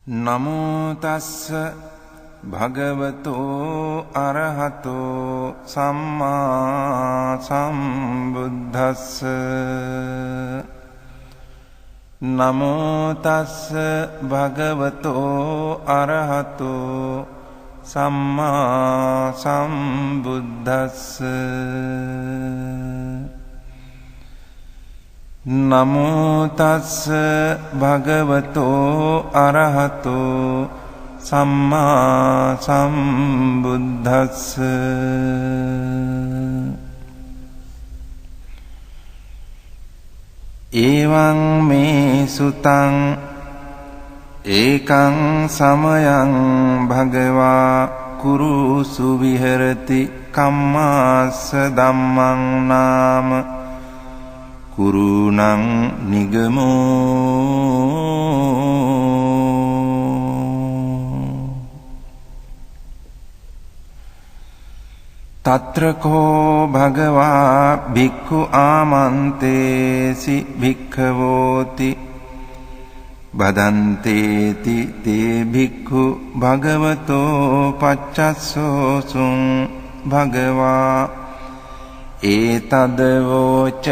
නමෝ තස්ස භගවතෝ අරහතෝ සම්මා සම්බුද්දස්ස නමෝ තස්ස භගවතෝ අරහතෝ සම්මා සම්බුද්දස්ස නමෝ තස්ස භගවතෝ අරහතෝ සම්මා සම්බුද්දස්ස එවං මේ සුතං ඒකං සමයං භගවා කුරුසු විහෙරති කම්මාස්ස ධම්මං නාම කුරුණං නිගමෝ තත්‍රකෝ භගවා භික්ඛු ආමන්තේසි භික්ඛවෝති බදන්තේති තේ භික්ඛු භගවතෝ පච්චස්සෝසුං භගවා ඒතදවෝච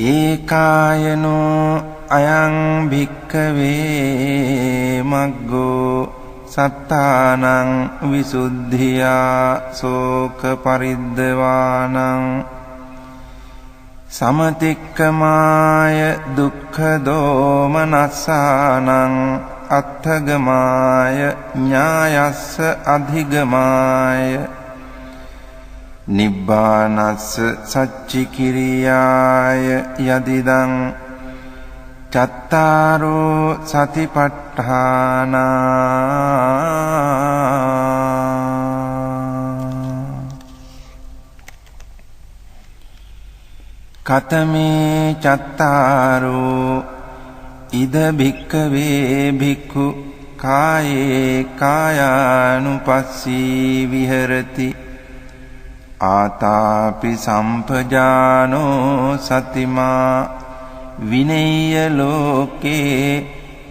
ඒකායනෝ අයං භික්ඛවේ මග්ගෝ සත්තානං විසුද්ධියා සෝක පරිද්දවානං සමතික්කමාය දුක්ඛ දෝමනස්සානං අත්ථගමාය ඥායස්ස අධිගමාය නිබ්බානස්ස සච්චිකිරියාය යදිදං චත්තාරෝ සතිපට්ඨානා කතමේ චත්තාරෝ ඉද භික්ඛවේ භික්ඛු කායේ කායානුපස්සී විහෙරති ආතාපි සම්පජානෝ සතිමා විනේය ලෝකේ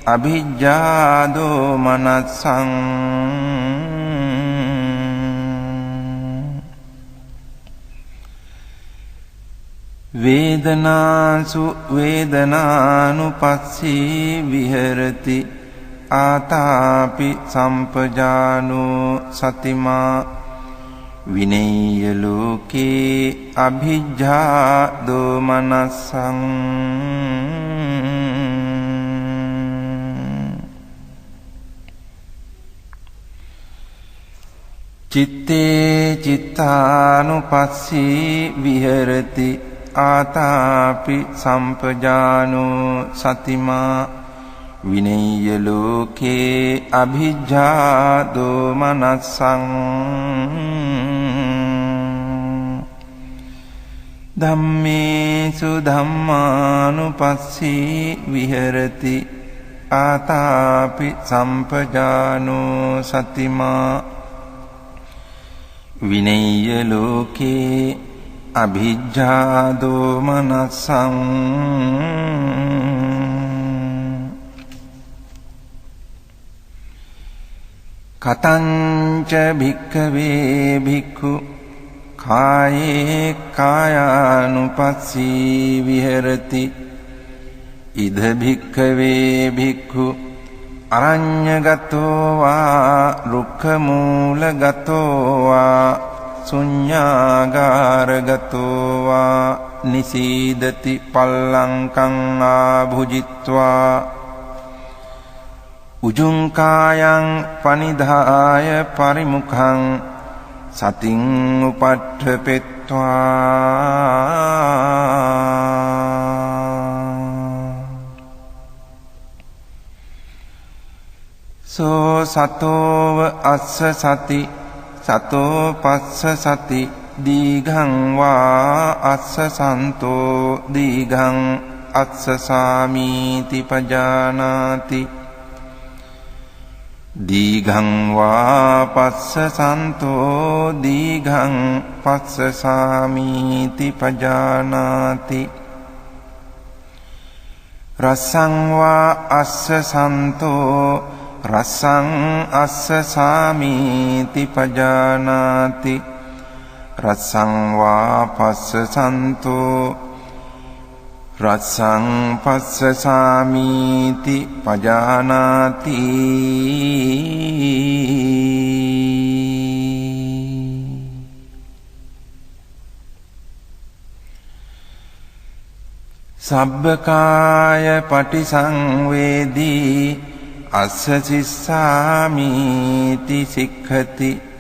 අභිජ්ජාදෝ මනස්සං වේදනාසු වේදනානුපස්සී විහෙරති ආතාපි සම්පජානෝ සතිමා විනේය ලෝකේ අභිජ්ජා දෝමනස්සං චිත්තේ චිත්තානුපස්සී විහෙරති ආතාපි සම්පජානෝ සතිමා විනේය ලෝකේ අභිජ්ජා දෝමනස්සං ධම්මේසු ධම්මානුපස්සී විහෙරති ආතාපි සම්පජානෝ සතිමා විනේය ලෝකේ අභිජ්ජා දෝමනස්සං කතංච භික්ඛවේ භික්ඛු කායේ කායානුපස්සී විහෙරති ඉද භික්ඛවේ භික්ඛු අරඤ්ඤගතෝ වා රුක්ඛමූලගතෝ වා ශුඤ්ඤාගාරගතෝ වා නිසීදති පල්ලංකං ආභුජිත්වා උජුං කායං පනිදාය පරිමුඛං සතින් උපට්ඨපෙත්වා සෝ සතෝව අස්ස සති සතෝ පස්ස සති දීඝං වා අස්ස සන්තෝ දීඝං අස්ස සාමීති පජානාති දීඝං වා පස්සසන්තෝ දීඝං පස්සසාමීති පජානාති රසං වා අස්සසන්තෝ රසං අස්සසාමීති පජානාති රසං වා පස්සසන්තෝ රසං පස්සසාමීති පජානාති සබ්බකාය පටිසංවේදී අස්ස සිස්සාමීති සික්ඛති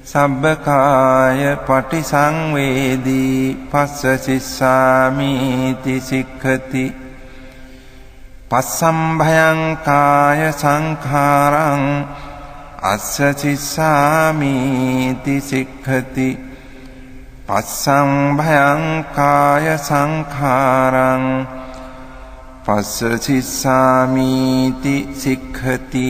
සබ්බකාය පටිසංවේදී පස්ස සිස්සාමීති සික්ඛති පස්සම්භයං කාය සංඛාරං අස්ස සිස්සාමීති සික්ඛති පස්සම්භයං කාය සංඛාරං පස්ස සිස්සාමීති සික්ඛති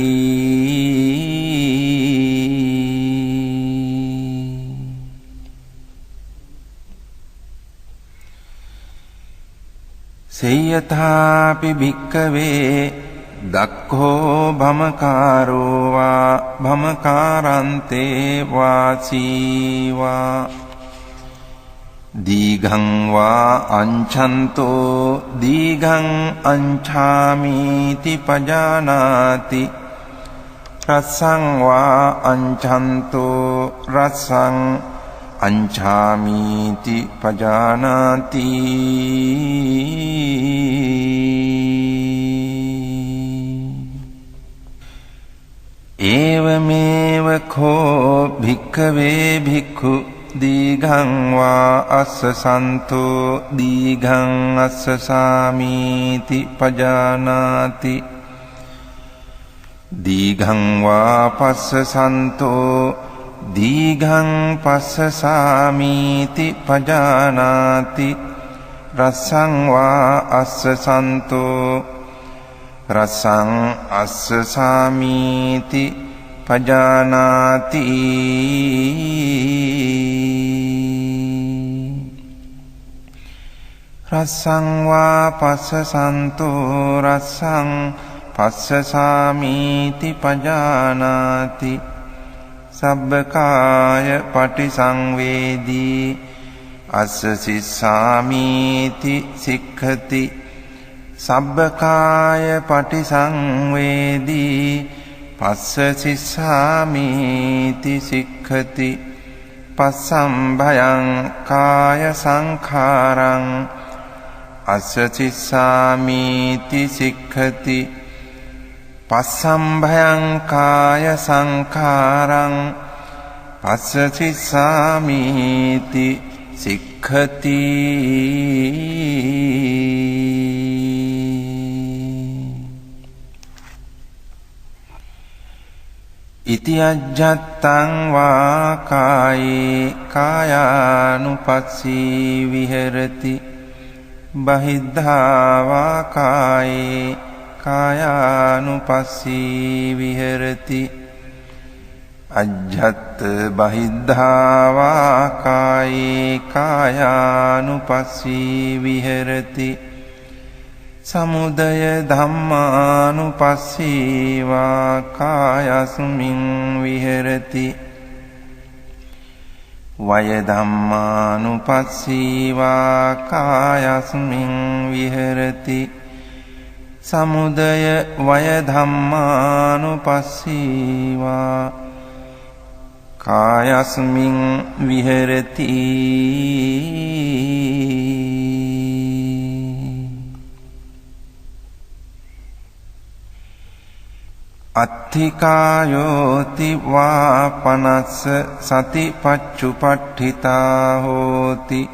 සේයථාපි භික්ඛවේ දක්ඛෝ භමකාරෝ වා භමකාරන්තේ වාසීවා දීඝං වා අංඡන්තෝ දීඝං අංඡාමීති පජානාති රසං වා අංඡන්තෝ රසං අංඡාමීති පජානාති ඒවමේව කෝ භික්ඛවේ භික්ඛු දීඝං වා අස්සසන්තෝ දීඝං අස්සසාමීති පජානාති දීඝං වා පස්සසන්තෝ දීඝං පස්සසාමීති පජානාති රසං වා අස්සසන්තෝ රසං අස්සසාමීති පජානාති රසං වා පස්සසන්තෝ රසං පස්සසාමීති පජානාති සබ්බකාය පටිසංවේදී අස්ස සිස්සාමීති සික්ඛති සබ්බකාය පටිසංවේදී පස්ස සිස්සාමීති සික්ඛති පස්සම්භයං කාය සංඛාරං අස්ස සිස්සාමීති සික්ඛති පස්සම්භයං කාය සංඛාරං පස්ස සිස්සාමීති සික්ඛති ඉති අජ්ජත්තං වා කායේ කායානුපස්සී විහෙරති බහිද්ධා වා කායේ කායානුපස්සී විහෙරති අජ්ජත් බහිද්ධා වා කායේ කායානුපස්සී විහෙරති සමුදය ධම්මානුපස්සී වා කායස්මින් විහෙරති වය ධම්මානුපස්සී වා කායස්මින් විහෙරති සමුදය වය ධම්මානුපස්සී වා කායස්මින් විහෙරති අත්ථිකායෝති වා පනස්ස සතිපච්චුපට්ඨිතා හෝති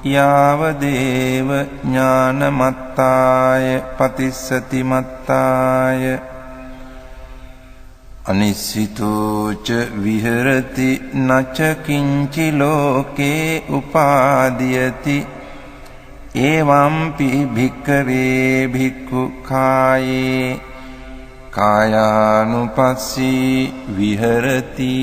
යාව දේව ඥානමත්තාය පතිස්සති මත්තාය අනිසිතෝච විහෙරති නච කිංචි ලෝකේ උපාදීයති එවම්පි භික්ඛවේ භික්ඛු කායේ කායානුපස්සී විහෙරති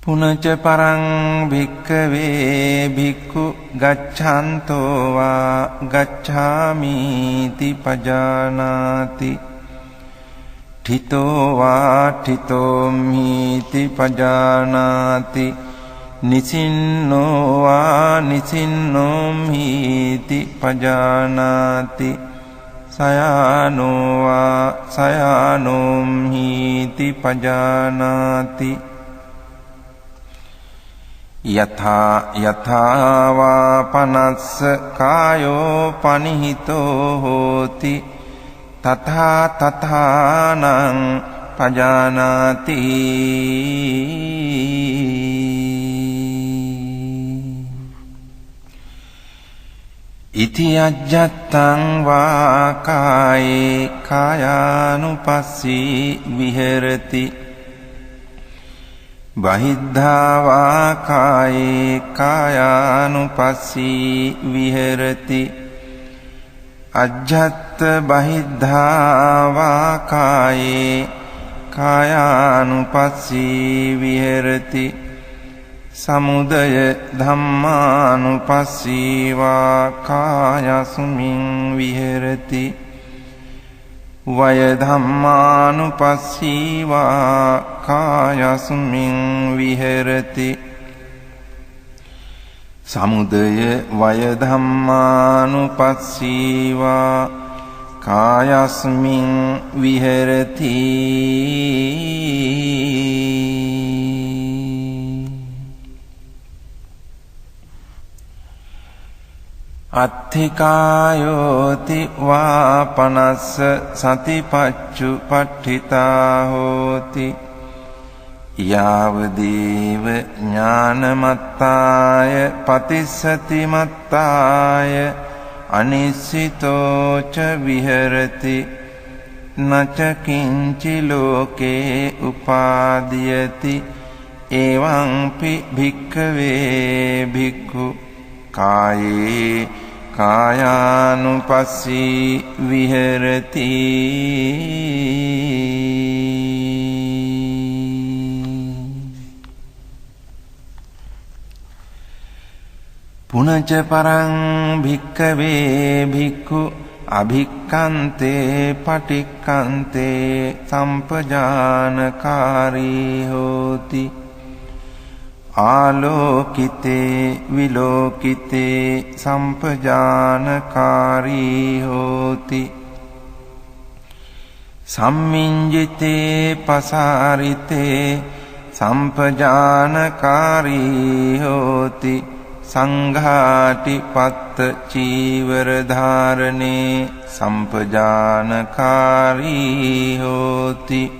පුනච පරං භික්ඛවේ භික්ඛු ගච්ඡන්තෝ වා ගච්ඡාමිති පජානාති ඨිතෝ වා ඨිතෝමිති පජානාති නිසින්නෝ වා නිසින්නෝමිති පජානාති සයානෝ වා සයානෝමිති පජානාති යථා යථා වා පනස්ස කායෝ පනිහිතෝ හෝති තථා තථානං පජානාති ඉති අජ්ජත්තං වා කායේ කායානුපස්සී විහෙරති බහිද්ධා වා කායේ කායානුපස්සී විහෙරති අජ්ජත් බහිද්ධා වා කායේ කායානුපස්සී විහෙරති සමුදය ධම්මානුපස්සී වා කායස්මින් විහෙරති වය ධම්මානුපස්සී වා කායස්මින් විහෙරති සමුදය වය ධම්මානුපස්සී වා කායස්මින් විහෙරති අත්ථිකායෝති වා පනස්ස සතිපච්චුපට්ඨිතා හෝති යාවදේව ඥානමත්තාය පතිස්සති මත්තාය අනිස්සිතෝ ච විහෙරති නච කිංචි ලෝකේ උපාදීයති එවං පි භික්ඛවේ භික්ඛු කායේ කායානුපස්සී විහෙරති පුනච පරං භික්ඛවේ භික්ඛු අභික්ඛන්තේ පටික්ඛන්තේ සම්පජානකාරී හෝති ආලෝකිතේ විලෝකිතේ සම්පජානකාරී හෝති සම්මිඤ්ජිතේ පසාරිතේ සම්පජානකාරී හෝති සංඝාටි පත්ත චීවර ධාරණේ සම්පජානකාරී හෝති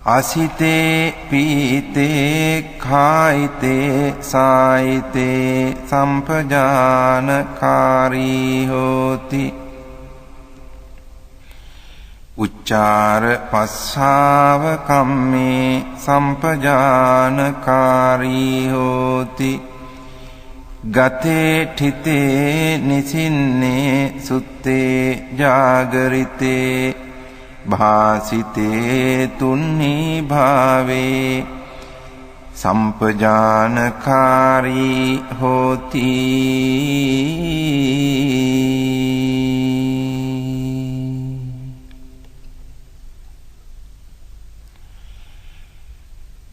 අසිතේ පීතේ කායිතේ සායිතේ සම්පජානකාරී හෝති උච්චාර පස්සාව කම්මේ සම්පජානකාරී හෝති ගතේ ඨිතේ නිසින්නේ සුත්තේ ජාගරිතේ භාසිතේ තුන්නි භාවේ සම්පජානකාරී හෝති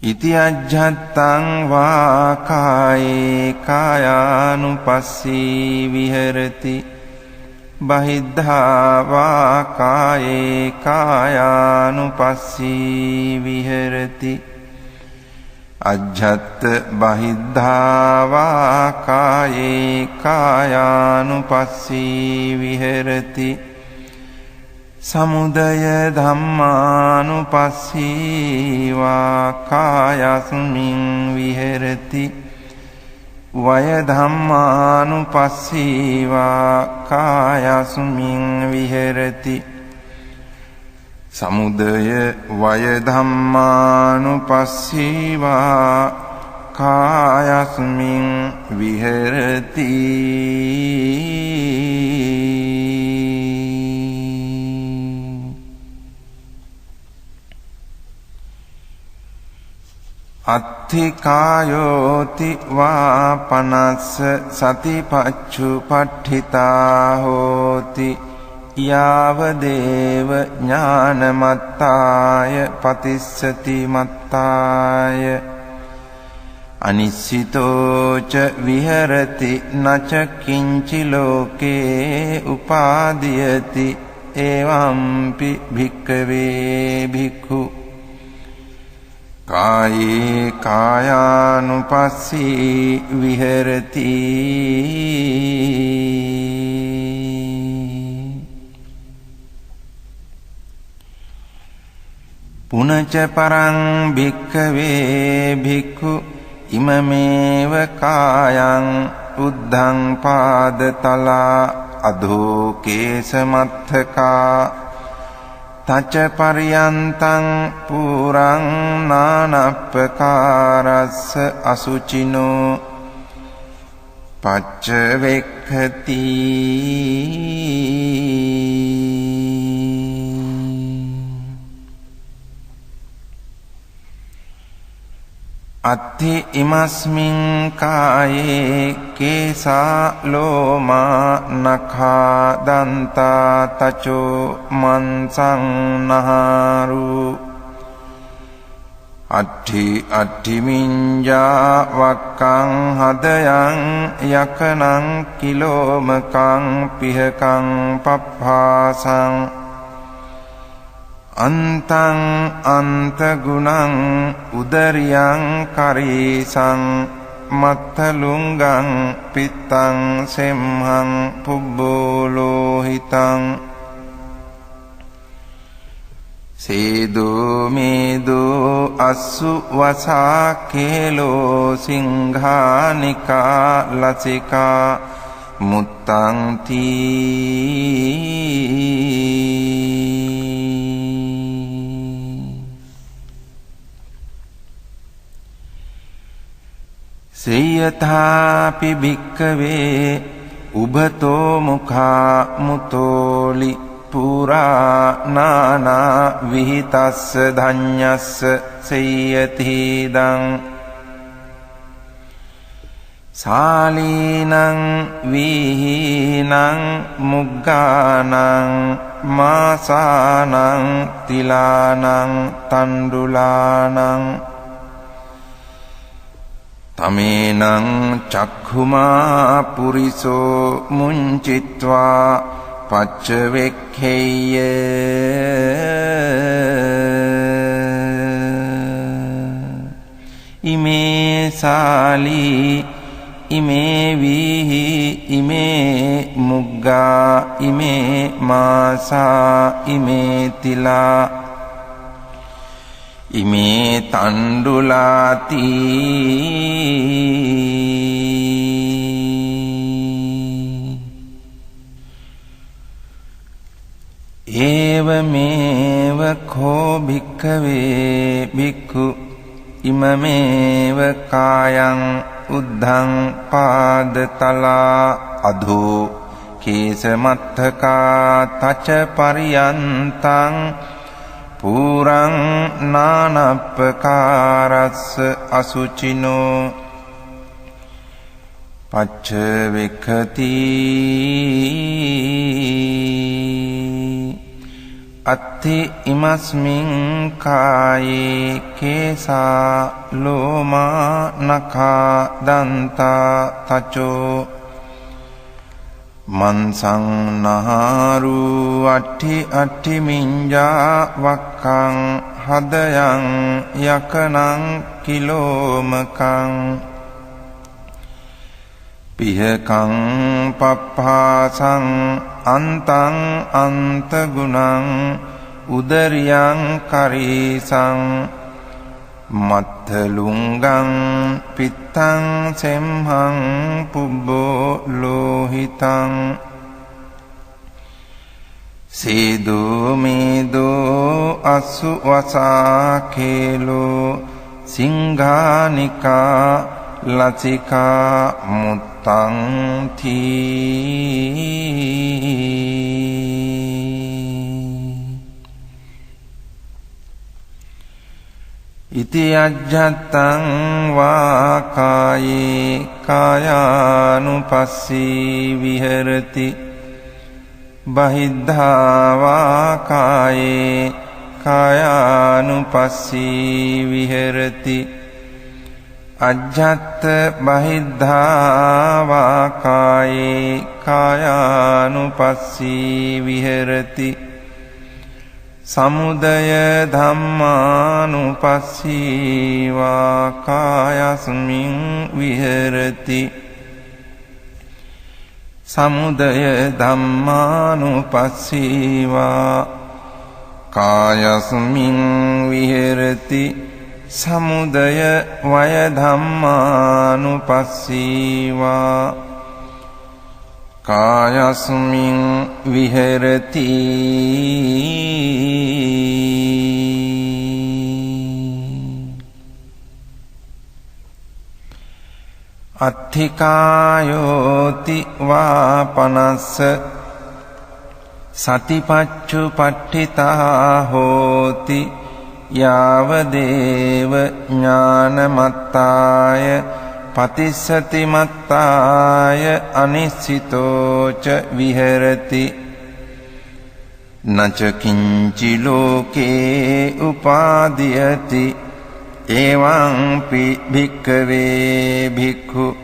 ඉති අජ්ජත්තං වා කායේ කායානුපස්සී විහෙරති බහිද්ධා වා කායේ කායානුපස්සී විහෙරති අජ්ජත් බහිද්ධා වා කායේ කායානුපස්සී විහෙරති සමුදය ධම්මානුපස්සී වා කායස්මින් විහෙරති වය ධම්මානුපස්සී වා කායස්මින් විහෙරති සමුදය වය ධම්මානුපස්සී වා කායස්මින් විහෙරති අත්ථිකායෝති වා පනස්ස සතිපච්චුපට්ඨිතා හෝති යාව දේව ඥානමත්තාය පතිස්සති මත්තාය අනිස්සිතෝ ච විහෙරති නච කිංචි ලෝකේ උපාදීයති එවම්පි භික්ඛවේ භික්ඛු කායේ කායානුපස්සී විහෙරති පුනච පරං භික්ඛවේ භික්ඛු ඉමමේව කායං උද්ධං පාදතලා අධෝ කේසමත්තකා තච පරියන්තං පුරං නානප්පකාරස්ස අසුචිනෝ පච්චවෙක්ඛති අත්ථි ඉමස්මින් කායේ කේසා ලෝමා නඛා දන්තා තචෝ මන්සං නහාරු අට්ඨි මිඤ්ඤා වක්කං හදයන් යකනං කිලෝමකං පිහකං පප්පාසං අන්තං අන්තගුණං උදරියං කරීසං මත්තලුංගං පිත්තං සෙම්හං පුබ්බෝලෝහිතං සේදෝ මේදෝ අස්සු වසා කේලෝ සිංහානිකා ලසිකා මුත්තං තී සේයථාපි භික්ඛවේ උභතෝ මුඛා මුතෝලි පුරා නානා විහිතස්ස ධඤ්ඤස්ස සේයති දං සාලීනං විහීනං මුග්ගානං මාසානං තිලානං තණ්ඩුලානං තමේනං චක්ඛුමා පුරිසෝ මුංචිත්වා පච්චවෙක්ඛේය ඉමේ සාලී ඉමේ වීහි ඉමේ මුග්ගා ඉමේ මාසා ඉමේ තිලා ඉමේ තණ්ඩුලාති ඒවමේව කෝ භික්ඛවේ භික්ඛු ඉමමේව කායං උද්ධං පාදතලා අධෝ කේසමත්තකා තච පරියන්තං පුරං නානප්පකාරස්ස අසුචිනෝ පච්චවෙක්ඛති අත්ථි ඉමස්මින් කායේ කේසා ලෝමා නඛා දන්තා තචෝ මන්සං නහාරු අට්ඨි මිඤ්ඤා වක්කං හදයන් යකනං කිලෝමකං පිහකං පප්පාසං අන්තං අන්තගුණං උදරියං කරීසං මත්තලුංගං පිත්තං සෙම්හං පුබ්බෝ ලෝහිතං සේදෝ මේදෝ අස්සු වසා කේලෝ සිංහානිකා ලසිකා මුත්තං තී ඉති අජ්ජත්තං වා කායේ කායානුපස්සී විහෙරති බහිද්ධා වා කායේ කායානුපස්සී විහෙරති අජ්ජත් බහිද්ධා වා කායේ කායානුපස්සී විහෙරති සමුදය ධම්මානුපස්සී වා කායස්මින් විහෙරති සමුදය ධම්මානුපස්සී වා කායස්මින් විහෙරති සමුදය වය ධම්මානුපස්සී වා කායස්මින් විහෙරති අත්ථිකායෝති වාපනස්ස සතිපච්චුපට්ඨිතා හෝති යාවදේව ඥානමත්තාය පතිස්සති මත්තාය අනිස්සිතෝච විහෙරති නච කිංචි ලෝකේ උපාදීයති එවං පි භික්ඛවේ භික්ඛු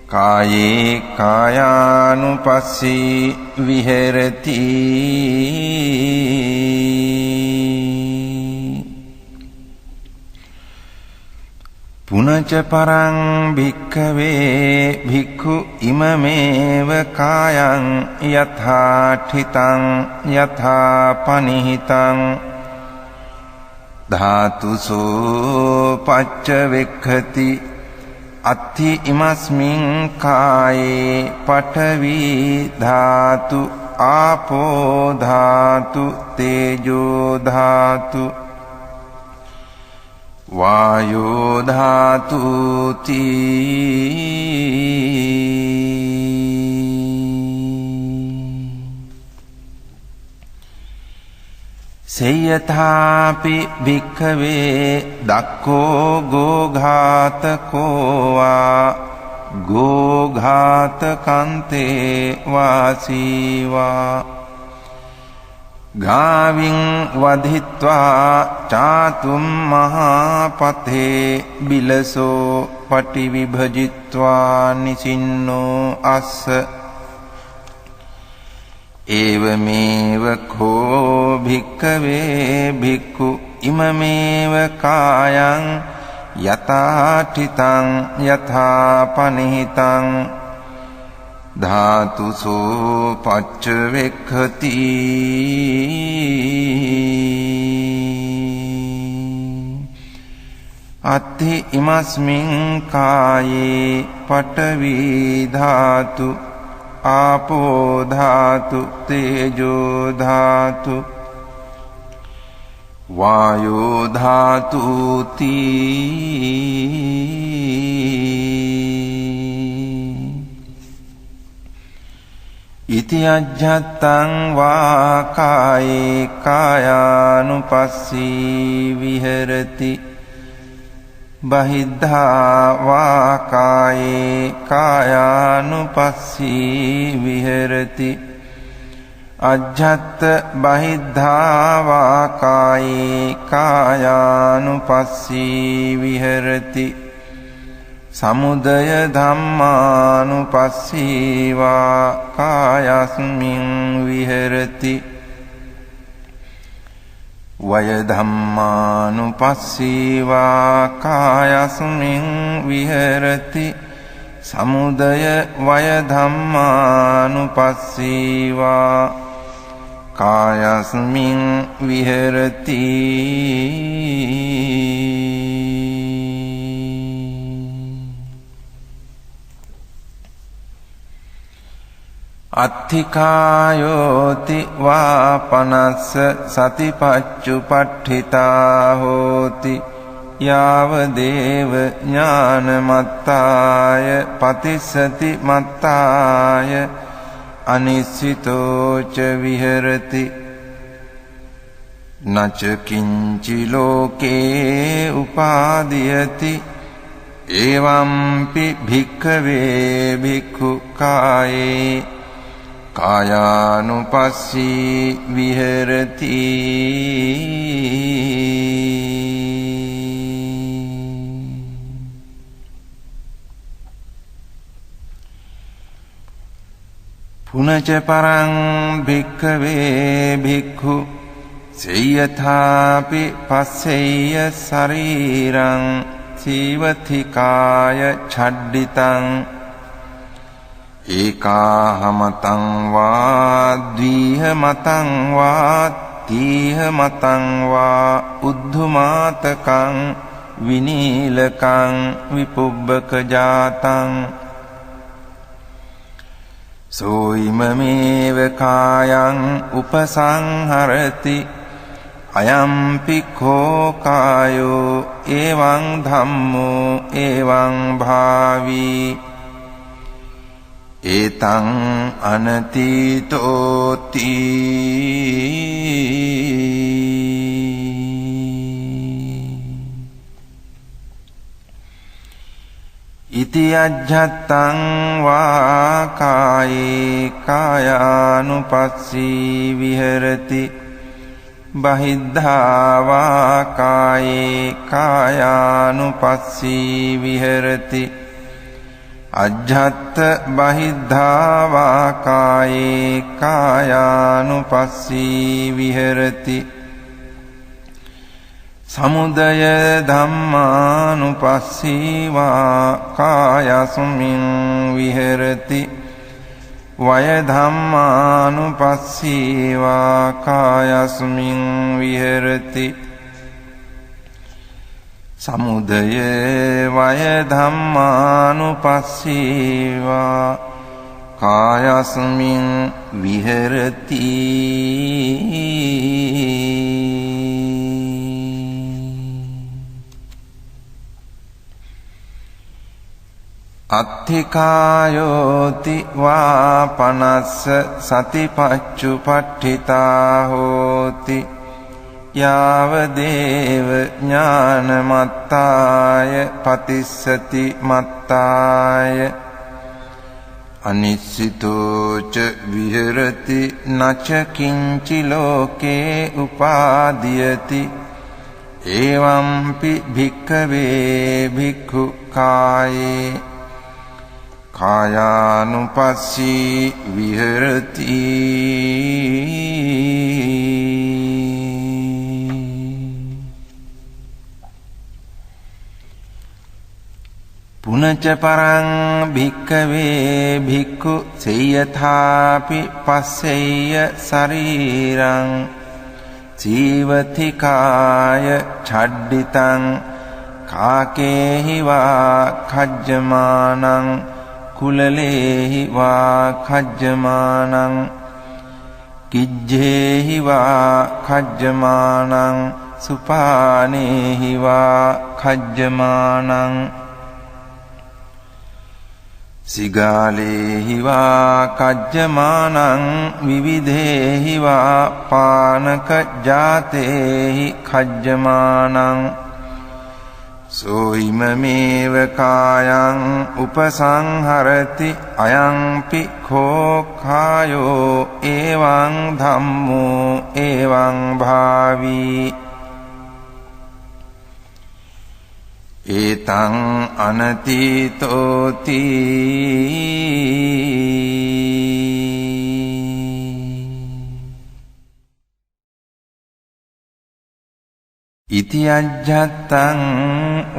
කායේ කායානුපස්සී විහෙරති පුනච පරං භික්ඛවේ භික්ඛු ඉමමේව කායං යථාඨිතං යථාපනිහිතං ධාතුසෝ පච්චවෙක්ඛති අත්ථි ඉමස්මින් කායේ පඨවි ධාතු ආපෝ ධාතු තේජෝ ධාතු වායෝ ධාතු සේයථාපි භික්ඛවේ දක්ඛෝ ගෝඝාතකෝ වා ගෝඝාතකන්තේ වාසීවා ගාවින් වධිත්වා චාතුම් මහාපතේ බිලසෝ පටිවිභජිත්වා නිසින්නෝ අස්ස ඒවමේව කෝ භික්ඛවේ භික්ඛු ඉමමේව කායං යථාඨිතං යථාපනිහිතං ධාතුසෝ පච්චවෙක්ඛති අත්ථි ඉමස්මින් කායේ පඨවි ධාතු ආපෝ ධාතු තේජෝ ධාතු වායෝ ධාතු ඉති අජ්ජත්තං වා කායේ කායානුපස්සී විහෙරති බහිද්ධා වා කායේ කායානුපස්සී විහෙරති අජ්ජත් බහිද්ධා වා කායේ කායානුපස්සී විහෙරති සමුදය ධම්මානුපස්සී වා කායස්මින් විහෙරති වය ධම්මානුපස්සී වා කායස්මින් විහෙරති සමුදය වය ධම්මානුපස්සී වා කායස්මින් විහෙරති අත්ථිකායෝති වාපනස්ස සතිපච්චුපට්ඨිතා හෝති යාව දේව ඥානමත්තාය පතිස්සති මත්තාය අනිස්සිතෝ ච විහෙරති නච කිංචි ලෝකේ උපාදීයති එවම්පි භික්ඛවේ භික්ඛු කායේ කායානුපස්සී විහෙරති පුනච පරං භික්ඛවේ භික්ඛු සේයථාපි පස්සෙය්‍ය ශරීරං සීවතිකාය ඡඩ්ඩිතං ඒකාහමතං වා ද්විහමතං වා තීහමතං වා උද්ධමාතකං විනීලකං විපුබ්බක ජාතං සෝයිමමේව කායං උපසංහරති අයම්පි කෝ කායෝ එවං ධම්මෝ එවං භාවී ඒතං අනතීතෝති ඉති අජ්ජත්තං වා කායේ කායානුපස්සී විහෙරති බහිද්ධා වා කායේ කායානුපස්සී විහෙරති අජ්ජත් බහිද්ධා වා කායේ කායානුපස්සී විහෙරති සමුදය ධම්මානුපස්සී වා කායස්මින් විහෙරති වය ධම්මානුපස්සී වා කායස්මින් විහෙරති සමුදය වය ධම්මානුපස්සී වා කායස්මින් විහෙරති අත්ථිකායෝති වා පනස්ස සතිපච්චුපට්ඨිතා හෝති යාව දේව ඥානමත්තාය පතිස්සති මත්තාය අනිස්සිතෝ ච විහෙරති නච කිංචි ලෝකේ උපාදීයති එවම්පි භික්ඛවේ භික්ඛු කායේ කායානුපස්සී විහෙරති පුනච පරං භික්ඛවේ භික්ඛු සේයථාපි පස්සෙය්‍ය ශරීරං සීවතිකාය ඡඩ්ඩිතං කාකේහි වා khajjamaනං කුලලේහි වා khajjamaනං කිජ්ජේහි වා khajjamaනං සුපානේහි වා khajjamaනං සිගාලේහි වා khajjamaනං විවිධේහි වා පානක ජාතේහි khajjamaනං සෝයිමමේව කායං උපසංහරති අයංපි කෝ කායෝ එවං ධම්මෝ එවං භාවී ඒතං අනතීතෝති ඉති අජ්ජත්තං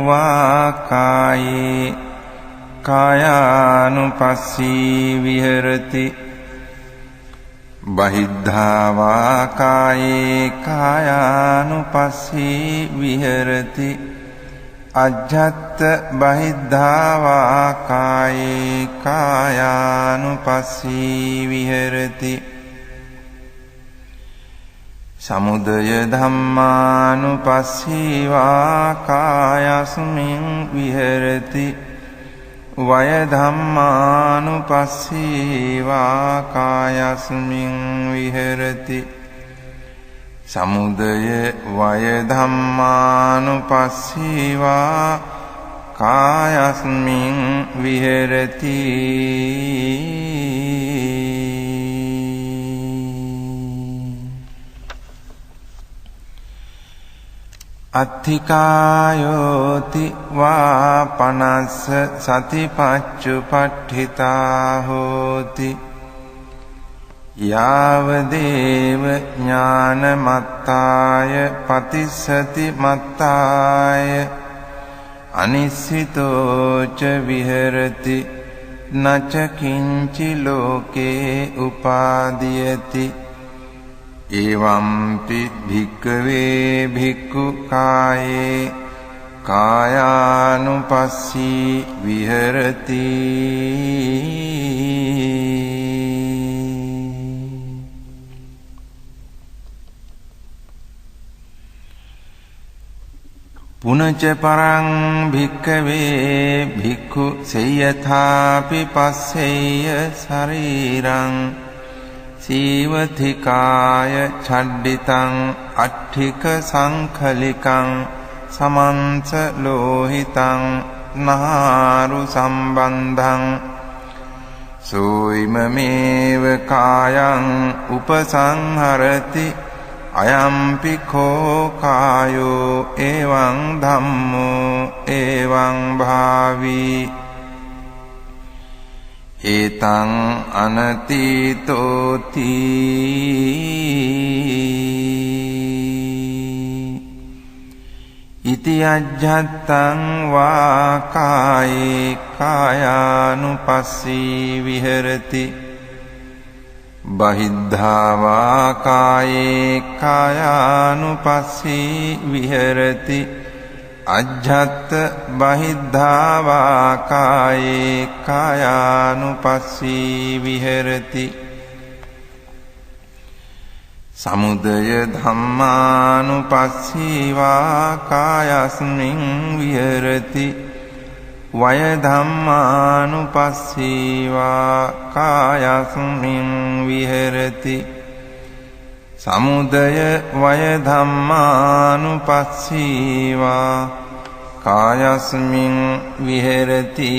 වා කායේ කායානුපස්සී විහෙරති බහිද්ධා වා කායේ කායානුපස්සී විහෙරති අජ්ජත් බහිද්ධා වා කායේ කායානුපස්සී විහෙරති සමුදය ධම්මානුපස්සීවා කායස්මින් විහෙරති වය ධම්මානුපස්සීවා කායස්මින් විහෙරති සමුදය වය ධම්මානුපස්සීවා කායස්මින් විහෙරති අත්ථිකායෝති වා පනස්ස සතිපච්චුපට්ඨිතා හෝති යාවදේව ඥානමත්තාය පතිස්සති මත්තාය අනිස්සිතෝච විහෙරති නච කිංචි ලෝකේ උපාදීයති එවම්පි භික්ඛවේ භික්ඛු කායේ කායානුපස්සී විහෙරති පුනච පරං භික්ඛවේ භික්ඛු සේයථාපි පස්සෙය්‍ය ශරීරං සීවතිකාය ඡඩ්ඩිතං අට්ඨික සංඛලිකං සමන්ස ලෝහිතං නාරු සම්බන්ධං සෝයිමමේව කායං උපසංහරති අයම්පි කෝ කායෝ එවං ධම්මෝ එවං භාවී ඒතං අනතීතෝති ඉති අජ්ජත්තං වා කායේ කායානුපස්සී විහෙරති බහිද්ධා වා කායේ කායානුපස්සී විහෙරති අජ්ජත් බහිද්ධා වා කායේ කායානුපස්සී විහෙරති සමුදය ධම්මානුපස්සීවා කායස්මින් විහෙරති වය ධම්මානුපස්සීවා කායස්මින් විහෙරති සමුදය වය ධම්මානුපස්සීවා කායස්මින් විහෙරති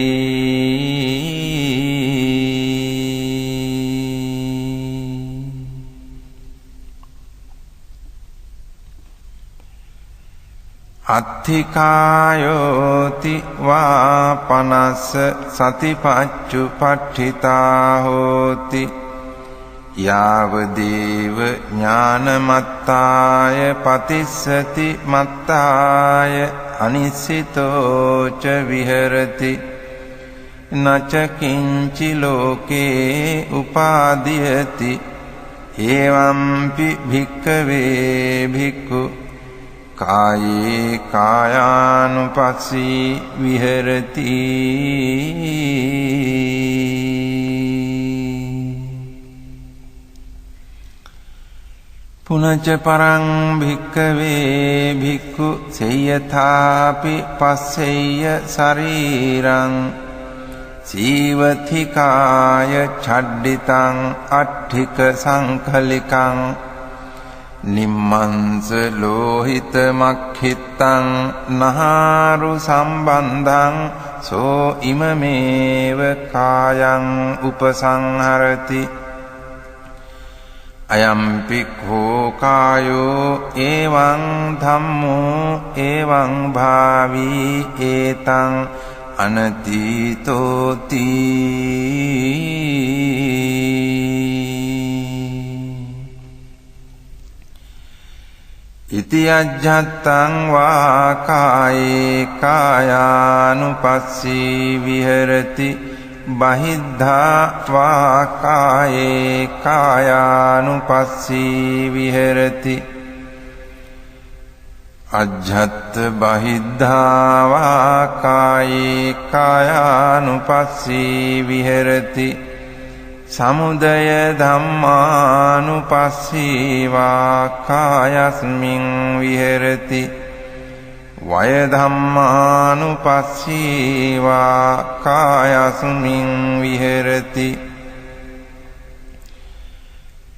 අත්ථිකායෝති වා පනස්ස සතිපච්චුපට්ඨිතා හෝති යාවදේව ඥානමත්තාය පතිස්සති මත්තාය අනිස්සිතෝච විහෙරති නච කිංචි ලෝකේ උපාදීයති එවම්පි භික්ඛවේ භික්ඛු කායේ කායානුපස්සී විහෙරති පුනච පරං භික්ඛවේ භික්ඛු සේයථාපි පස්සෙය්‍ය ශරීරං සීවතිකාය ඡඩ්ඩිතං අට්ඨික සංඛලිකං නිම්මංස ලෝහිත මක්ඛිත්තං නහාරු සම්බන්ධං සෝ ඉමමේව කායං උපසංහරති අයම්පි කෝ කායෝ එවං ධම්මෝ එවං භාවී ඒතං අනතීතෝති ඉති අජ්ජත්තං වා කායේ කායානුපස්සී විහෙරති බහිද්ධා වා කායේ කායානුපස්සී විහෙරති අජ්ජත් බහිද්ධා වා කායේ කායානුපස්සී විහෙරති සමුදය ධම්මානුපස්සීවා කායස්මින් විහෙරති වය ධම්මානුපස්සීවා කායස්මින් විහෙරති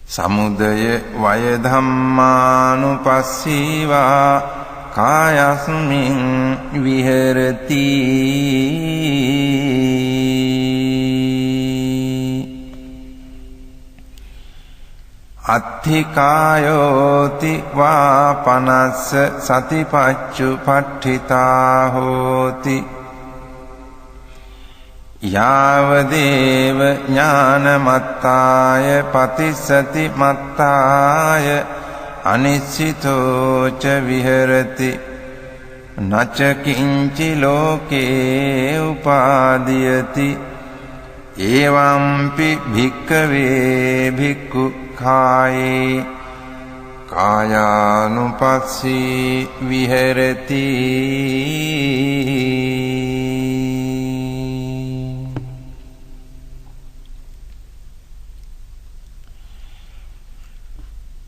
සමුදය වය ධම්මානුපස්සීවා කායස්මින් විහෙරති අත්ථිකායෝති වා පනස්ස සතිපච්චුපට්ඨිතා හෝති යාවදේව ඥානමත්තාය පතිස්සති මත්තාය අනිශ්චිතෝ ච විහෙරති නච කිංචි ලෝකේ උපාදීයති එවම්පි භික්ඛවේ භික්ඛු කායේ කායානුපස්සී විහෙරති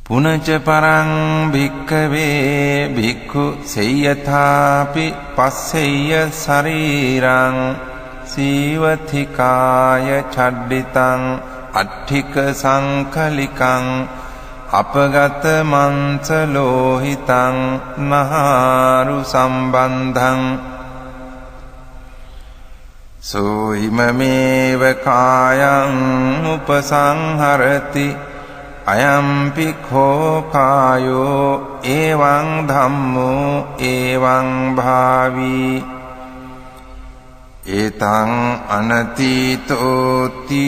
පුනච පරං භික්ඛවේ භික්ඛු සේයථාපි පස්සෙය්‍ය ශරීරං සීවතිකාය චඩ්ඩිතං අට්ඨික සංකලිකං අපගත මංස ලෝහිතං නහාරු සම්බන්ධං සෝයිමමේව කායං උපසංහරති අයම්පි කෝ කායෝ එවං ධම්මෝ එවං භාවී ඒතං අනතීතෝති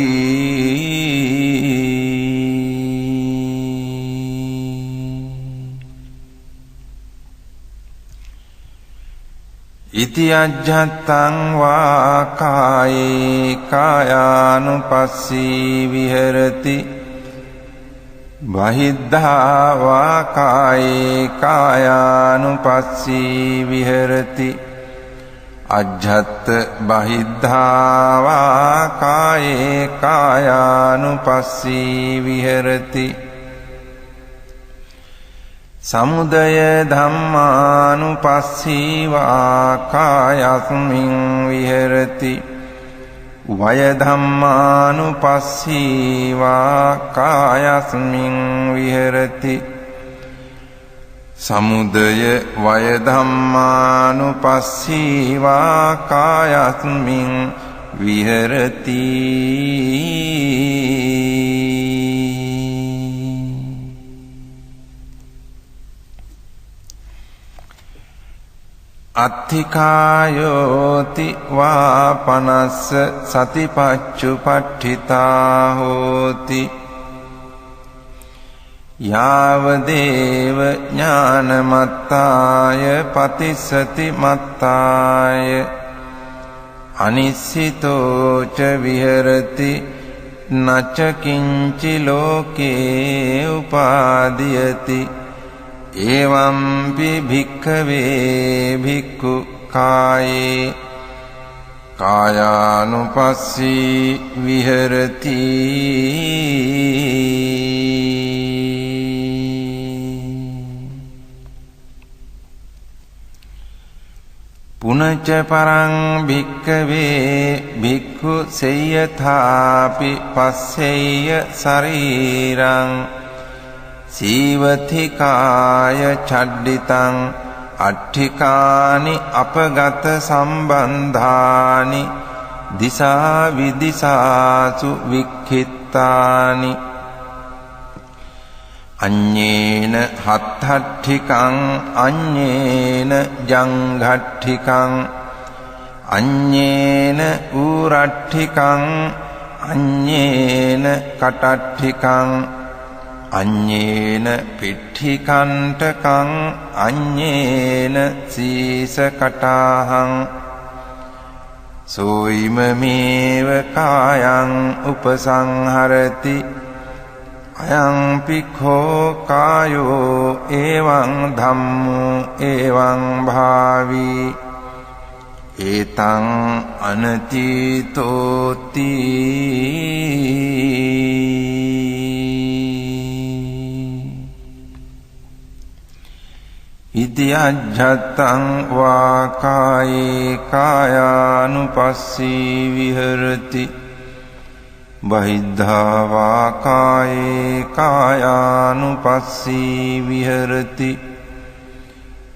ඉති අජ්ජත්තං වා කායේ කායානුපස්සී විහෙරති බහිද්ධා වා කායේ කායානුපස්සී විහෙරති අජ්ජත් බහිද්ධා වා කායේ කායානුපස්සී විහෙරති සමුදය ධම්මානුපස්සීවා කායස්මින් විහෙරති වය ධම්මානුපස්සීවා කායස්මින් විහෙරති සමුදය වය ධම්මානුපස්සීවා කායස්මින් විහෙරති අත්ථිකායෝති වා පනස්ස සතිපච්චුපට්ඨිතා හෝති යාවදේව ඥානමත්තාය පතිස්සති මත්තාය අනිශ්චිතෝ ච විහෙරති නච කිංචි ලෝකේ උපාදීයති එවම්පි භික්ඛවේ භික්ඛු කායේ කායානුපස්සී විහෙරති පුනච පරං භික්ඛවේ භික්ඛු සේයථාපි පස්සෙය්‍ය ශරීරං සීවතිකාය චඩ්ඩිතං අට්ඨිකානි අපගත සම්බන්ධානි දිසා විදිසාසු වික්ඛිත්තානි අඤ්ඤේන හත්ථට්ඨිකං අඤ්ඤේන ජංඝට්ඨිකං අඤ්ඤේන ඌරට්ඨිකං අඤ්ඤේන කටට්ඨිකං අඤ්ඤේන පිට්ඨිකණ්ඨකං අඤ්ඤේන සීසකටාහං සෝයිමමේව කායං උපසංහරති අයං පික්ඛෝ කායෝ එවං ධම්මෝ එවං භාවී ඒතං අනතීතෝති ඉති අජ්ජත්තං වා කායේ කායානුපස්සී විහෙරති බහිද්ධා වා කායේ කායානුපස්සී විහෙරති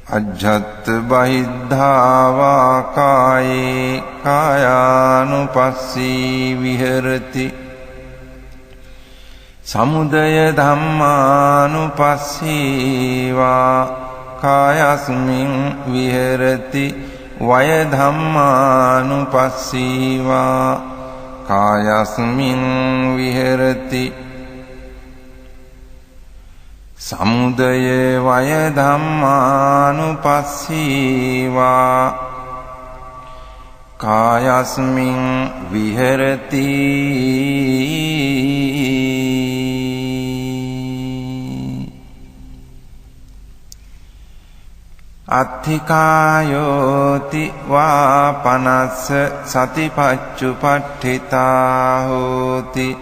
අජ්ජත් බහිද්ධා වා කායේ කායානුපස්සී විහෙරති සමුදය ධම්මානුපස්සී වා කායස්මින් විහෙරති වය ධම්මානුපස්සී වා කායස්මින් විහෙරති සමුදය වය ධම්මානුපස්සී වා කායස්මින් විහෙරති අත්ථිකායෝති වා පනස්ස සතිපච්චුපට්ඨිතා හෝති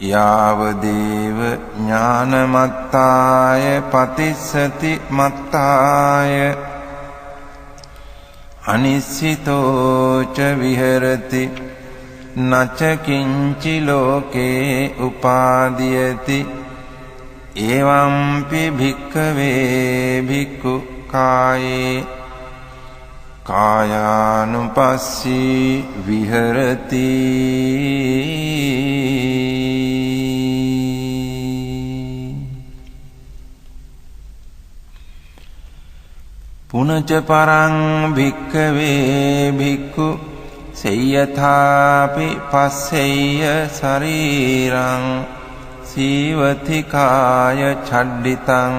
යාවදේව ඥානමත්තාය පතිස්සති මත්තාය අනිස්සිතෝච විහෙරති නච කිංචි ලෝකේ උපාදීයති එවම්පි භික්ඛවේ භික්ඛු කායේ කායානුපස්සී විහෙරති පුනච පරං භික්ඛවේ භික්ඛු සේයථාපි පස්සෙය්‍ය ශරීරං සීවතිකාය ඡඩ්ඩිතං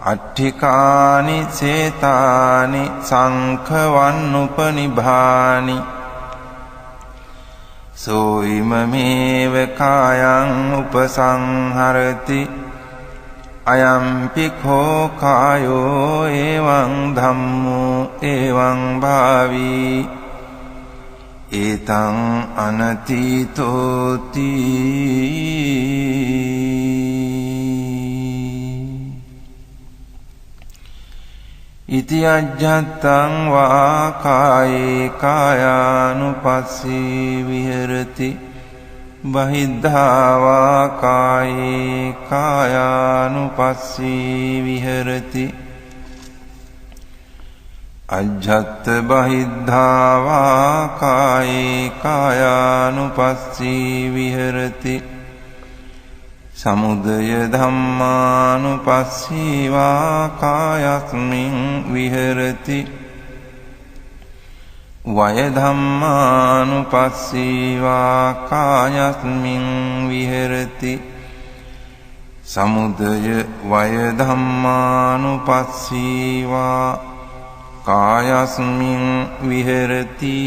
අට්ඨිකානි සේතානි සංඛවන්නුපනිභානි සෝයිමමේව කායං උපසංහරති අයම්පි කෝ කායෝ එවං ධම්මෝ එවං භාවී ඒතං අනතීතෝති ඉති අජ්ජත්තං වා කායේ කායානුපස්සී විහෙරති බහිද්ධා වා කායේ කායානුපස්සී විහෙරති අජ්ජත් බහිද්ධා වා කායේ කායානුපස්සී විහෙරති සමුදය ධම්මානුපස්සී වා කායස්මින් විහෙරති වය ධම්මානුපස්සී වා කායස්මින් විහෙරති සමුදය වය ධම්මානුපස්සී වා කායස්මින් විහෙරති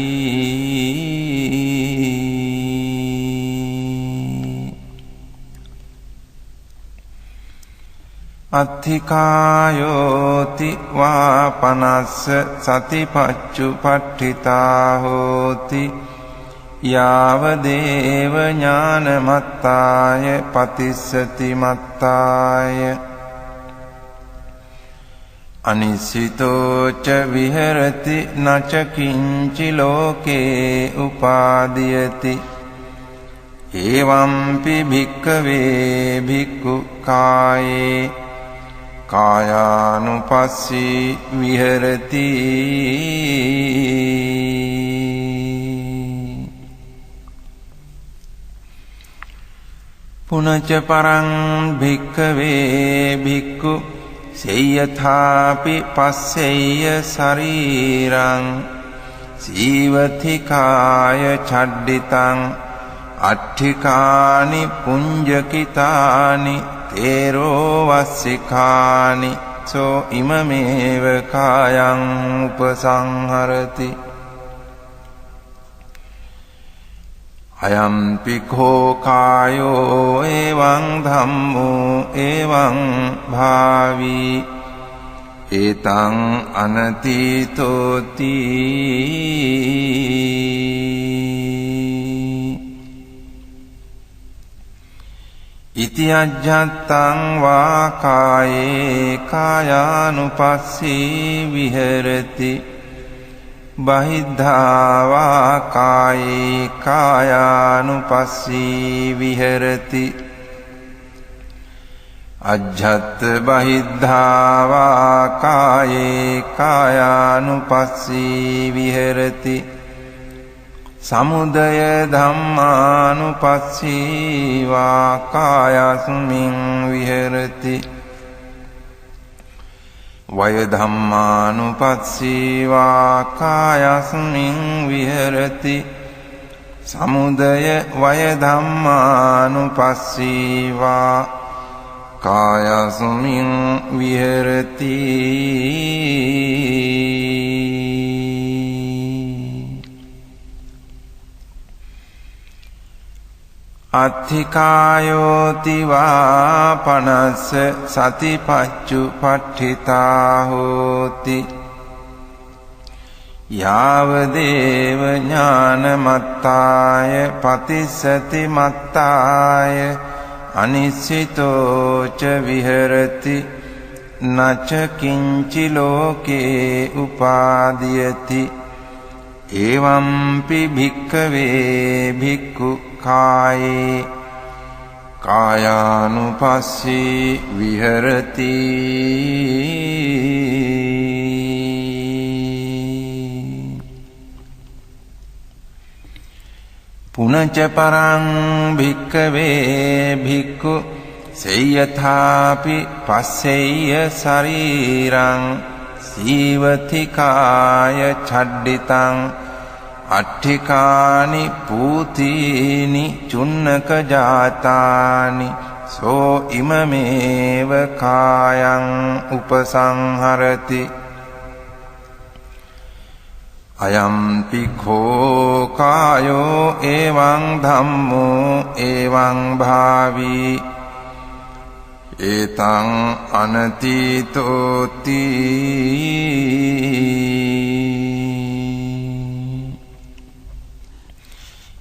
අත්ථිකායෝති වා පනස්ස සතිපච්චුපට්ඨිතා හෝති යාවදේව ඥානමත්තාය පතිස්සති මත්තාය අනිසිතෝච විහෙරති නච කිංචි ලෝකේ උපාදීයති එවම්පි භික්ඛවේ භික්ඛු කායේ කායානුපස්සී විහෙරති පුනච පරං භික්ඛවේ භික්ඛු සේයථාපි පස්සෙය්‍ය ශරීරං සීවතිකාය ඡඩ්ඩිතං අට්ඨිකානි පුඤ්ජකිතානි තේරෝ වස්සිකානි සෝ ඉමමේව කායං උපසංහරති අයම්පි කෝ කායෝ එවං ධම්මෝ එවං භාවී ඒතං අනතීතෝති ඉති අජ්ජත්තං වා කායේ කායානුපස්සී විහෙරති බහිද්ධා වා කායේ කායානුපස්සී විහෙරති අජ්ජත් බහිද්ධා වා කායේ කායානුපස්සී විහෙරති සමුදය ධම්මානුපස්සී වා කායස්මින් විහෙරති වය ධම්මානුපස්සී වා කායස්මින් විහෙරති සමුදය වය ධම්මානුපස්සී වා කායස්මින් විහෙරති අත්ථිකායෝති වා පනස්ස සතිපච්චුපට්ඨිතා හෝති යාව දේව ඥානමත්තාය පතිස්සති මත්තාය අනිස්සිතෝ ච විහෙරති නච කිංචි ලෝකේ උපාදීයති එවම්පි භික්ඛවේ භික්ඛු කායේ කායානුපස්සී විහෙරති පුනච පරං භික්ඛවේ භික්ඛු සේයථාපි පස්සෙය්‍ය ශරීරං සීවති කාය ඡඩ්ඩිතං අට්ඨිකානි පූතීනි චුන්නක ජාතානි සෝ ඉමමේව කායං උපසංහරති අයම්පි කෝ කායෝ එවං ධම්මෝ එවං භාවී ඒතං අනතීතෝති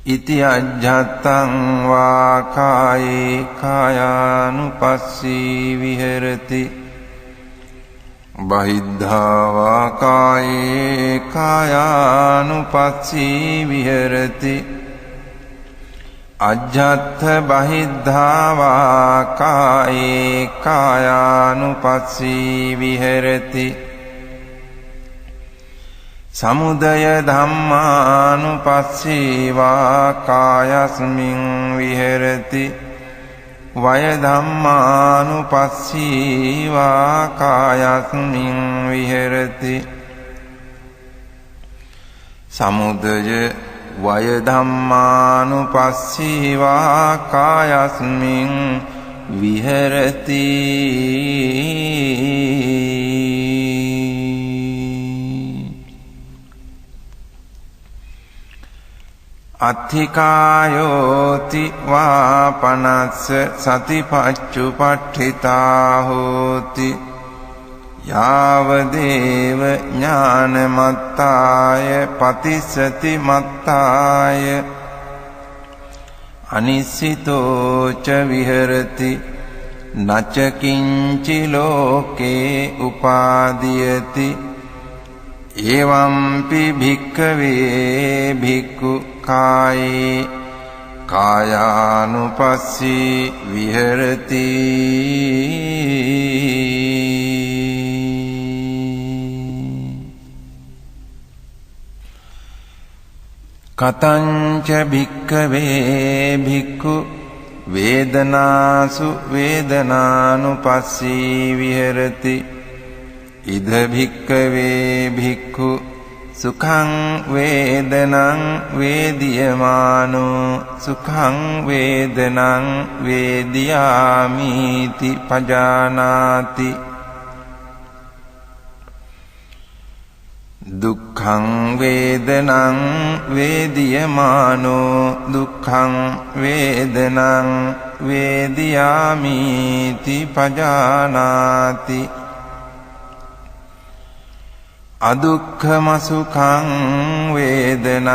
ඉති අජ්ජත්තං වා කායේ කායානුපස්සී විහෙරති බහිද්ධා වා කායේ කායානුපස්සී විහෙරති අජ්ජත්ථ බහිද්ධා වා කායේ කායානුපස්සී විහෙරති සමුදය ධම්මානුපස්සී වා කායස්මින් විහෙරති වය ධම්මානුපස්සී වා කායස්මින් විහෙරති සමුදය වය ධම්මානුපස්සී වා කායස්මින් විහෙරති අත්ථිකායෝති වා පනස්ස සතිපච්චුපට්ඨිතා හෝති යාව දේව ඥානමත්තාය පතිස්සති මත්තාය අනිස්සිතෝ ච විහෙරති නච කිංචි ලෝකේ උපාදීයති එවම්පි භික්ඛවේ භික්ඛු කායේ කායානුපස්සී විහෙරති කතංච භික්ඛවේ භික්ඛු වේදනාසු වේදනානුපස්සී විහෙරති ඉද භික්ඛවේ භික්ඛු සුඛං වේදනං වේදියමානෝ සුඛං වේදනං වේදියාමිති පජානාති දුක්ඛං වේදනං වේදියමානෝ දුක්ඛං වේදනං වේදියාමිති පජානාති අදුක්ඛම සුඛං වේදනං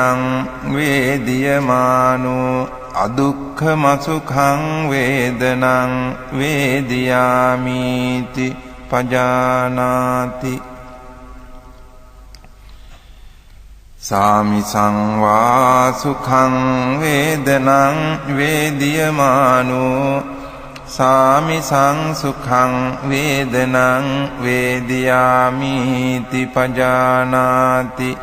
වේදියමානෝ අදුක්ඛම සුඛං වේදනං වේදියාමිති පජානාති සාමිසං වා සුඛං වේදනං වේදියමානෝ සාමිසං සුඛං වේදනං වේදියාමිති පජානාති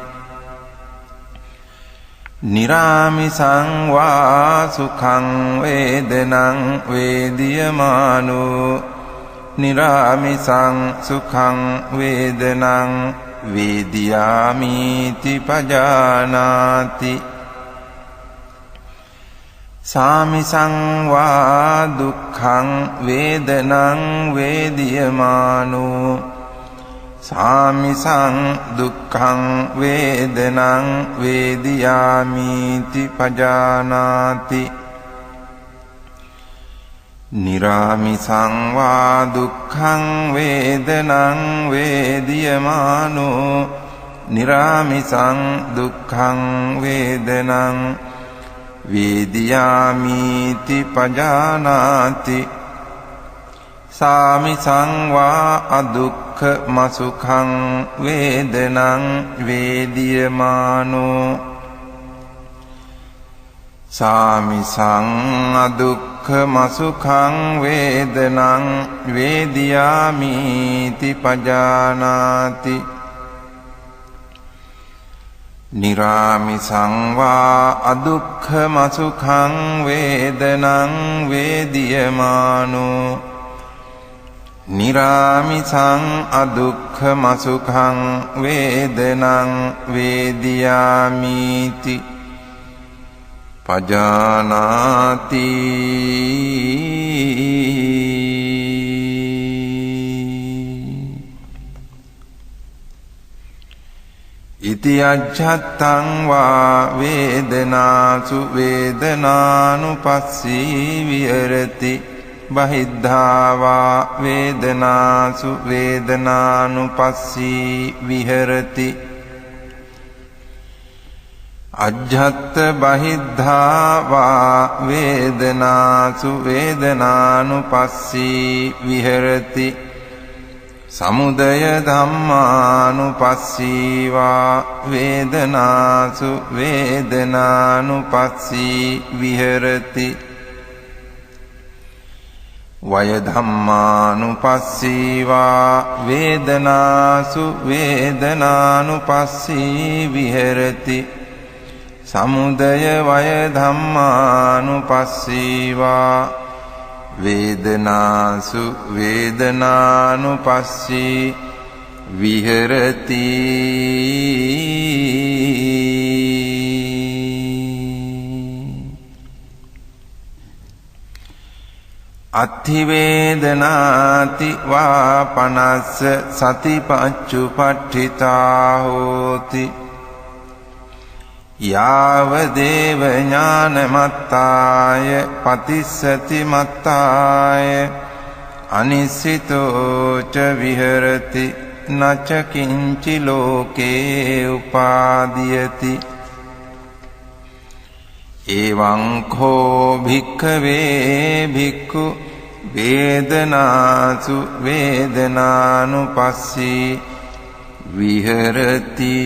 නිරාමිසං වා සුඛං වේදනං වේදියමානෝ නිරාමිසං සුඛං වේදනං වේදියාමිති පජානාති සාමිසං වා දුක්ඛං වේදනං වේදියමානෝ සාමිසං දුක්ඛං වේදනං වේදියාමිති පජානාති නිරාමිසං වා දුක්ඛං වේදනං වේදියමානෝ නිරාමිසං දුක්ඛං වේදනං වේදියාමිති පජානාති සාමිසං වා අදුක්ඛම සුඛං වේදනං වේදියමානෝ සාමිසං අදුක්ඛම සුඛං වේදනං වේදියාමිති පජානාති නිරාමිසං වා අදුක්ඛම සුඛං වේදනං වේදියමානෝ නිරාමිසං අදුක්ඛම සුඛං වේදනං වේදියාමිති පජානාති ඉති අජ්ජත්තං වා වේදනාසු වේදනානුපස්සී විහෙරති බහිද්ධා වා වේදනාසු වේදනානුපස්සී විහෙරති අජ්ජත්ත බහිද්ධා වා වේදනාසු වේදනානුපස්සී විහෙරති සමුදය ධම්මානුපස්සී වා වේදනාසු වේදනානුපස්සී විහෙරති වය ධම්මානුපස්සී වා වේදනාසු වේදනානුපස්සී විහෙරති සමුදය වය ධම්මානුපස්සී වා වේදනාසු වේදනානුපස්සී විහෙරති අත්ථි වේදනාති වා පනස්ස සතිපච්චුපට්ඨිතා හෝති යාව දේව ඥානමත්තාය පතිස්සති මත්තාය අනිසිතෝ ච විහෙරති නච කිංචි ලෝකේ උපාදීයති එවං කෝ භික්ඛවේ භික්ඛු වේදනාසු වේදනානුපස්සී විහෙරති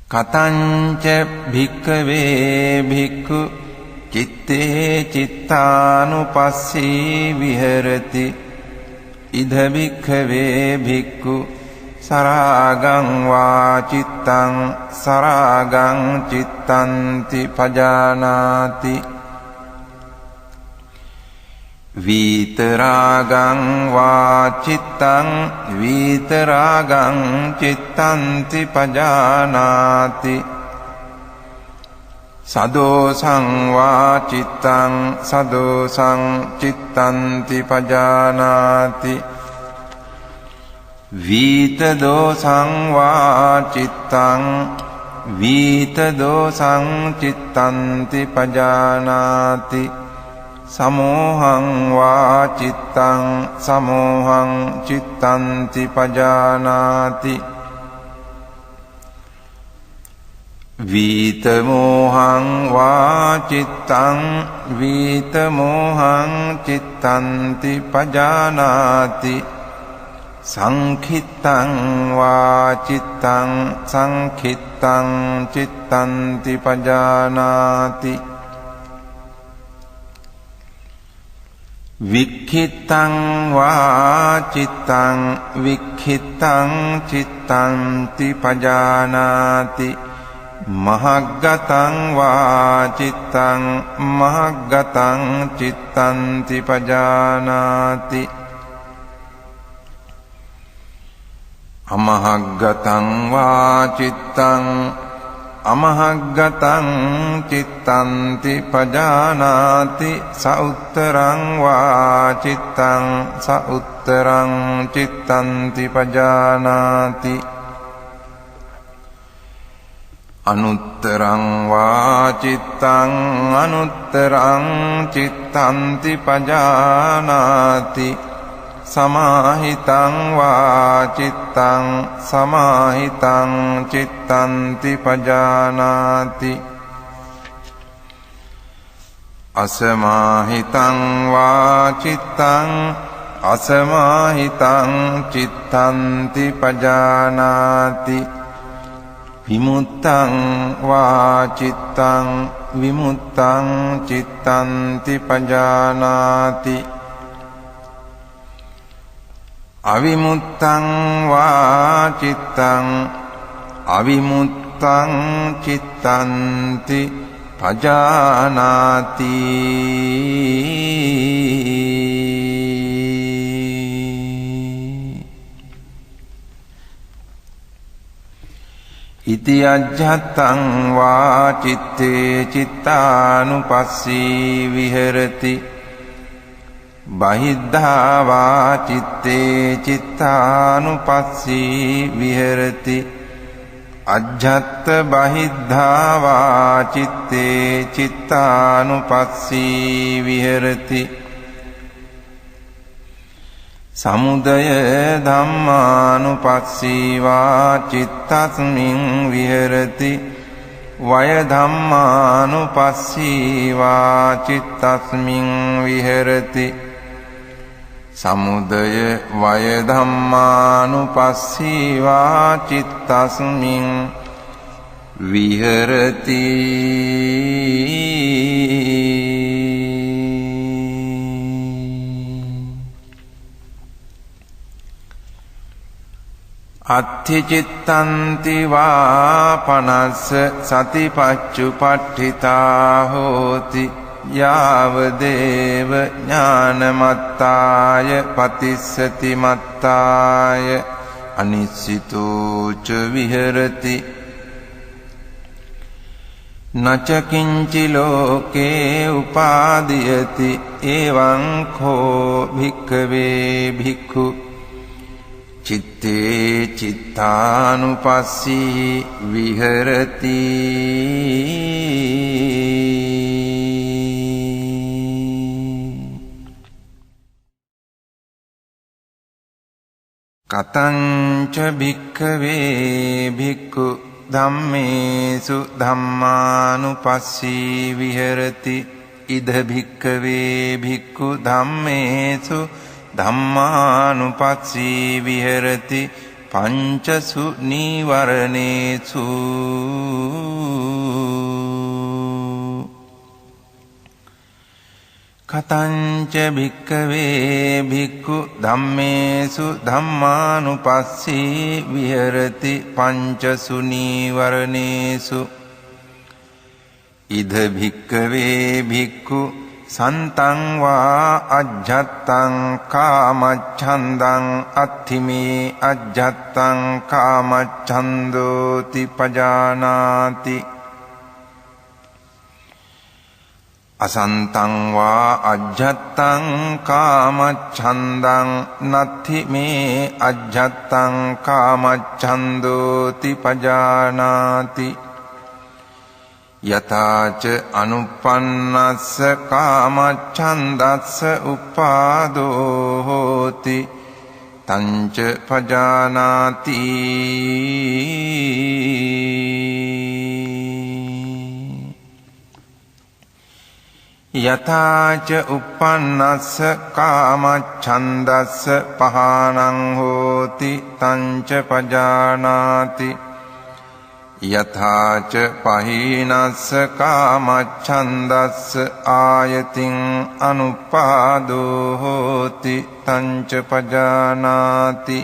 කතංච භික්ඛවේ භික්ඛු චිත්තේ චිත්තානුපස්සී විහෙරති ඉද භික්ඛවේ භික්ඛු සරාගං වා චිත්තං සරාගං චිත්තන්ති පජානාති විතරාගං වා චිත්තං විතරාගං චිත්තන්ති පජානාති සදෝසං වා චිත්තං සදෝසං චිත්තන්ති පජානාති විත දෝසං වා චිත්තං වීත දෝසං චිත්තන්ති පජානාති සමෝහං වා චිත්තං සමෝහං චිත්තන්ති පජානාති වීත මෝහං වා චිත්තං වීත මෝහං චිත්තන්ති පජානාති සංඛිත්තං වා චිත්තං සංඛිත්තං චිත්තන්ති පජානාති වික්ඛිත්තං වා චිත්තං වික්ඛිත්තං චිත්තන්ති පජානාති මහග්ගතං වා චිත්තං මහග්ගතං චිත්තන්ති පජානාති අමහග්ගතං වා චිත්තං අමහග්ගතං චිත්තන්ති පජානාති සඋත්තරං වා චිත්තං සඋත්තරං චිත්තන්ති පජානාති අනුත්තරං වා චිත්තං අනුත්තරං චිත්තන්ති පජානාති සමාහිතං වා චිත්තං සමාහිතං චිත්තන්ති පජානාති අසමාහිතං වා චිත්තං අසමාහිතං චිත්තන්ති පජානාති විමුත්තං වා චිත්තං විමුත්තං චිත්තන්ති පජානාති අවිමුත්තං වා චිත්තං අවිමුත්තං චිත්තන්ති පජානාති ඉති අජ්ජත්තං වා චිත්තේ චිත්තානුපස්සී විහෙරති බහිද්ධා වා චිත්තේ චිත්තානුපස්සී විහෙරති අජ්ජත්ත බහිද්ධා වා චිත්තේ චිත්තානුපස්සී විහෙරති සමුදය ධම්මානුපස්සී වා චිත්තස්මින් විහෙරති වය ධම්මානුපස්සී වා චිත්තස්මින් විහෙරති සමුදය වය ධම්මානුපස්සී වා චිත්තස්මින් විහෙරති අත්ථි චිත්තන්ති වා පනස්ස සතිපච්චුපට්ඨිතා හෝති යාව දේව ඥානමත්තාය පතිස්සති මත්තාය අනිස්සිතෝ ච විහෙරති නච කිංචි ලෝකේ උපාදීයති එවං කෝ භික්ඛවේ භික්ඛු චිත්තේ චිත්තානුපස්සී විහෙරති කතංච භික්ඛවේ භික්ඛු ධම්මේසු ධම්මානුපස්සී විහෙරති ඉද භික්ඛවේ භික්ඛු ධම්මේසු ධම්මානුපස්සී විහෙරති පංචසු නීවරණේසු කතංච භික්ඛවේ භික්ඛු ධම්මේසු ධම්මානුපස්සී විහෙරති පංචසු නීවරණේසු ඉද භික්ඛවේ භික්ඛු සන්තං වා අජ්ජත්තං කාමච්ඡන්දං අත්ථිමේ අජ්ජත්තං කාමච්ඡන්දෝති පජානාති අසන්තං වා අජ්ජත්තං කාමච්ඡන්දං නත්ථිමේ අජ්ජත්තං කාමච්ඡන්දෝති පජානාති යථාච අනුප්පන්නස්ස කාමච්ඡන්දස්ස උපාදෝ හෝති තංච පජානාති යථාච uppannස්ස කාමච්ඡන්දස්ස පහානං හෝති තංච පජානාති යථාච පහීනස්ස කාමච්ඡන්දස්ස ආයතින් අනුපාදෝ හෝති තංච පජානාති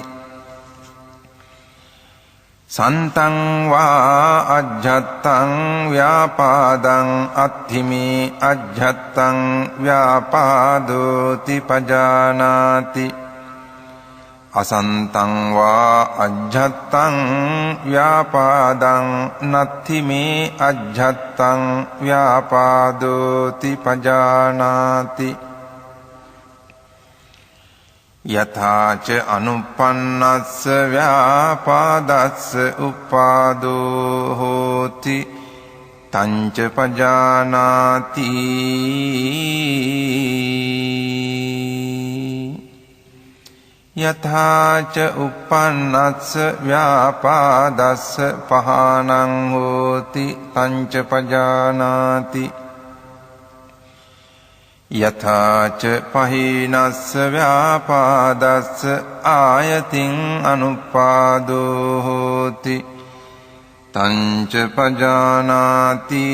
සන්තං වා අජ්ජත්තං ව්‍යාපාදං අත්ථිමේ අජ්ජත්තං ව්‍යාපාදෝති පජානාති අසන්තං වා අජ්ජත්තං ව්‍යාපාදං නත්ථිමේ අජ්ජත්තං ව්‍යාපාදෝති පජානාති යථාච අනුප්පන්නස්ස ව්‍යාපාදස්ස උපාදෝ හෝති තංච පජානාති යථාච uppannස්ස ව්‍යාපාදස්ස පහානං හෝති තංච පජානාති යථාච පහීනස්ස ව්‍යාපාදස්ස ආයතින් අනුපාදෝ හෝති තංච පජානාති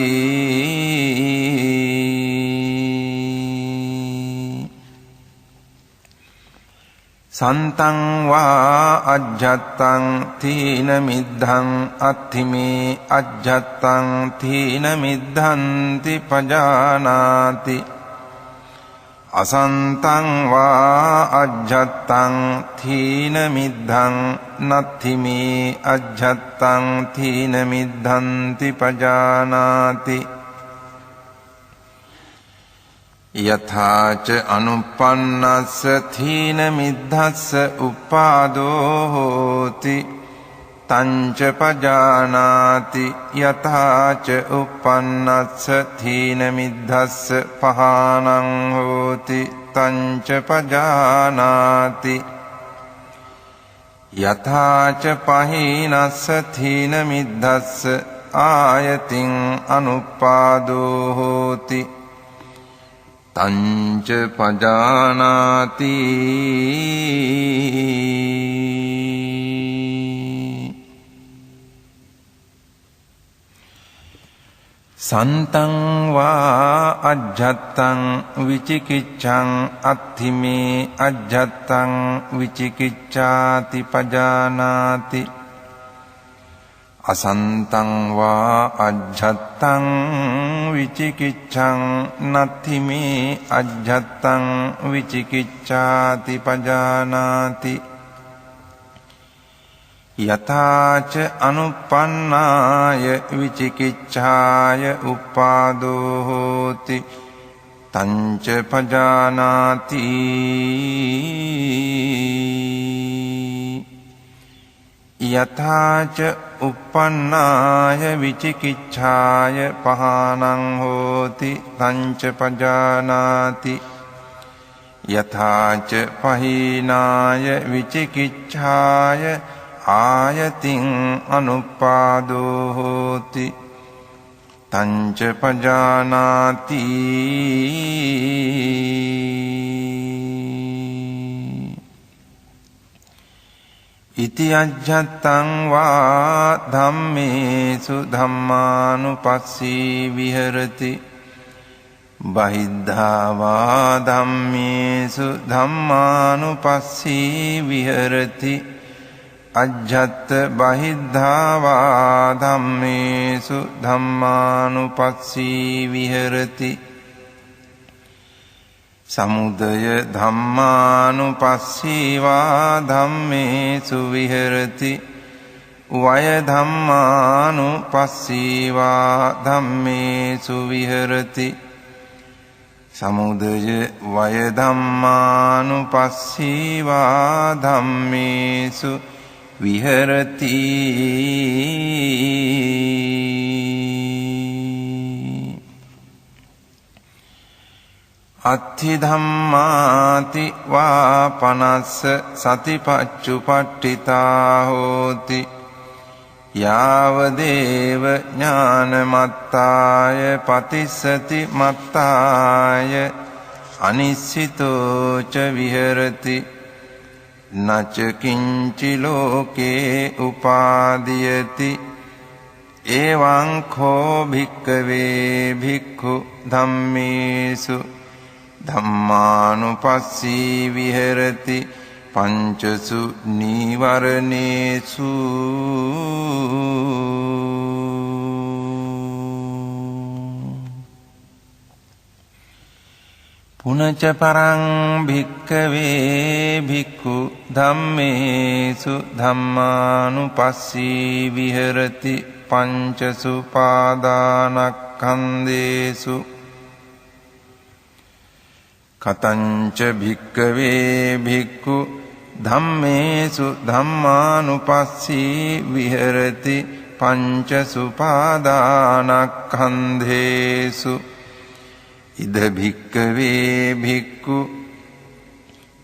සන්තං වා අජ්ජත්තං තීන මිද්ධං අත්ථිමේ අජ්ජත්තං තීන මිද්ධන්ති පජානාති අසන්තං වා අජ්ජත්තං තීන මිද්ධං නත්ථිමේ අජ්ජත්තං තීන මිද්ධන්ති පජානාති යථාච අනුප්පන්නස්ස තීන මිද්ධස්ස උපාදෝ හෝති තංච පජානාති යථාච uppannස්ස තීන මිද්ධස්ස පහානං හෝති තංච පජානාති යථාච පහීනස්ස තීන මිද්ධස්ස ආයතින් අනුපාදෝ හෝති තංච පජානාති සන්තං වා අජ්ජත්තං විචිකිච්ඡං අත්ථිමේ අජ්ජත්තං විචිකිච්ඡාති පජානාති අසන්තං වා අජ්ජත්තං විචිකිච්ඡං නත්ථිමේ අජ්ජත්තං විචිකිච්ඡාති පජානාති යථාච අනුප්පන්නාය විචිකිච්ඡාය උපාදෝ හෝති තංච පජානාති යථාච uppannāya vicikicchāya pahānaṁ hoti tañca pajānāti yathāca pahīnāya vicikicchāya āyatiṁ anuppādō hoti tañca pajānāti ඉති අජ්ජත්තං වා ධම්මේසු ධම්මානුපස්සී විහෙරති බහිද්ධා වා ධම්මේසු ධම්මානුපස්සී විහෙරති අජ්ජත්ත බහිද්ධා වා ධම්මේසු ධම්මානුපස්සී විහෙරති සමුදය ධම්මානුපස්සීවා ධම්මේසු විහෙරති වය ධම්මානුපස්සීවා ධම්මේසු විහෙරති සමුදය වය ධම්මානුපස්සීවා ධම්මේසු විහෙරති අත්ථි ධම්මාති වා පනස්ස සතිපච්චුපට්ඨිතා හෝති යාව දේව ඥානමත්තාය පතිස්සති මත්තාය අනිස්සිතෝ ච විහෙරති නච කිංචි ලෝකේ උපාදීයති එවං කෝ භික්ඛවේ භික්ඛු ධම්මේසු ධම්මානුපස්සී විහෙරති පංචසු නීවරණේසු පුනච පරං භික්ඛවේ භික්ඛු ධම්මේසු ධම්මානුපස්සී විහෙරති පංචසු පාදානක්ඛන්දේසු කතංච භික්ඛවේ භික්ඛු ධම්මේසු ධම්මානුපස්සී විහෙරති පංචසු පාදානක්ඛන්දේසු ඉද භික්ඛවේ භික්ඛු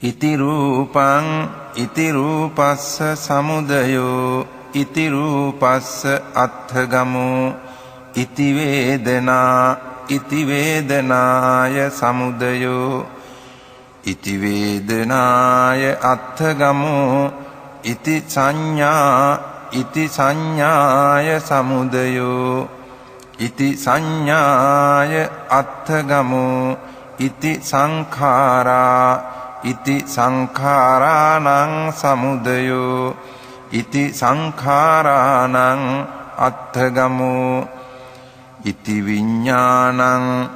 ඉති රූපං ඉති රූපස්ස සමුදයෝ ඉති රූපස්ස අත්ථගමෝ ඉති වේදනා ඉති වේදනාය සමුදයෝ ඉති වේදනාය අත්ථගමෝ ඉති සංඥාය සමුදයෝ ඉති සංඥාය අත්ථගමෝ ඉති සංඛාරා ඉති සංඛාරාණං සමුදයෝ ඉති සංඛාරාණං අත්ථගමෝ ඉති විඤ්ඤාණං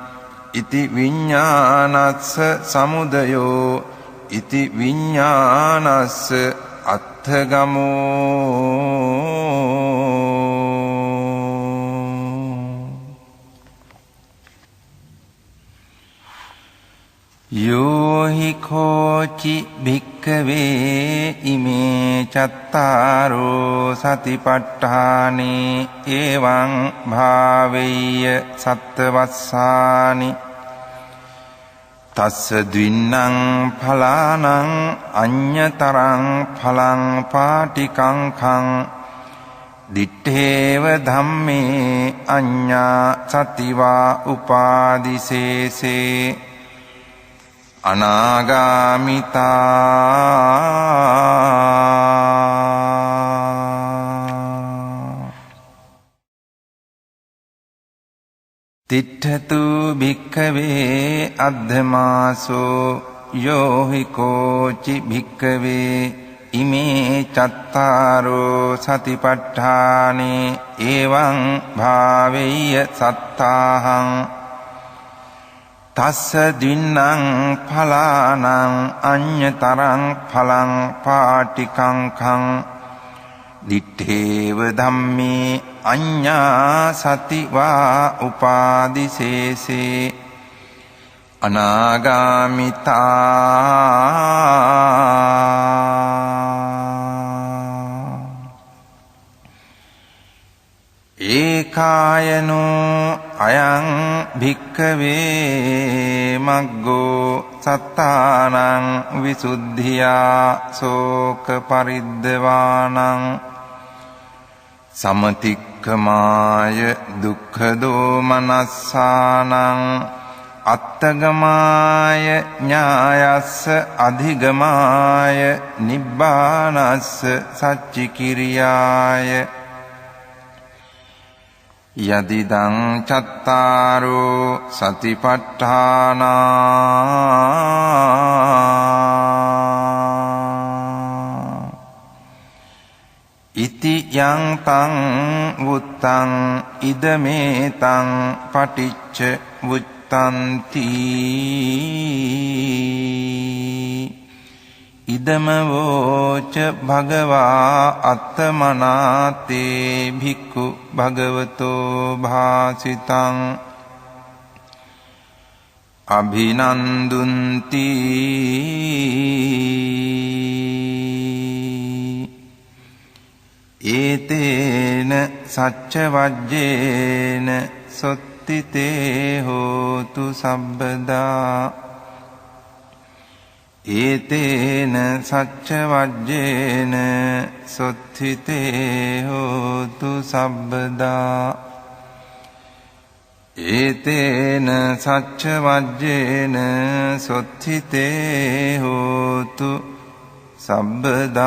ඉති විඤ්ඤාණස්ස සමුදයෝ ඉති විඤ්ඤාණස්ස අත්ථගමෝ යෝහි කෝචි භික්ඛවේ ඉමේ චත්තාරෝ සතිපට්ඨානේ එවං භාවෙය්‍ය සත්තවස්සානි තස්ස ද්වින්නං ඵලානං අඤ්ඤතරං ඵලං පාටිකංඛං දිත්තේව ධම්මේ අඤ්ඤා සතිවා උපාදිසේසේ අනාගාමිතා තිට්ඨතු භික්ඛවේ අද්ධමාසෝ යෝහි කෝචි භික්ඛවේ ඉමේ චත්තාරෝ සතිපට්ඨානේ එවං භාවෙය්‍ය සත්තාහං තස්ස දින්නං ඵලානං අඤ්ඤතරං ඵලං පාටිකංඛං දිත්තේව ධම්මේ අඤ්ඤා සතිවා උපාදිසේසේ අනාගාමිතා ඒකායනෝ අයං භික්ඛවේ මග්ගෝ සත්තානං විසුද්ධියා සෝක පරිද්දවානං සමතික්ඛමාය දුක්ඛ දෝමනස්සානං අත්තගමාය ඥායස්ස අධිගමාය නිබ්බානස්ස සච්චිකිරියාය යදිදං චත්තාරෝ සතිපට්ඨානා ඉති යං තං වුත්තං ඉදමේතං පටිච්ච වුත්තන්ති ඉදම වෝච භගවා අත්තමනාතේ භික්ඛු භගවතෝ භාසිතං අභිනන්දුන්ති ඒතේන සච්ච වජ්ජේන සොත්තිතේ හෝතු සබ්බදා ඒතේන සච්ච වජ්ජේන සොත්ථිතේ හෝතු සබ්බදා ඒතේන සච්ච වජ්ජේන සොත්ථිතේ හෝතු සබ්බදා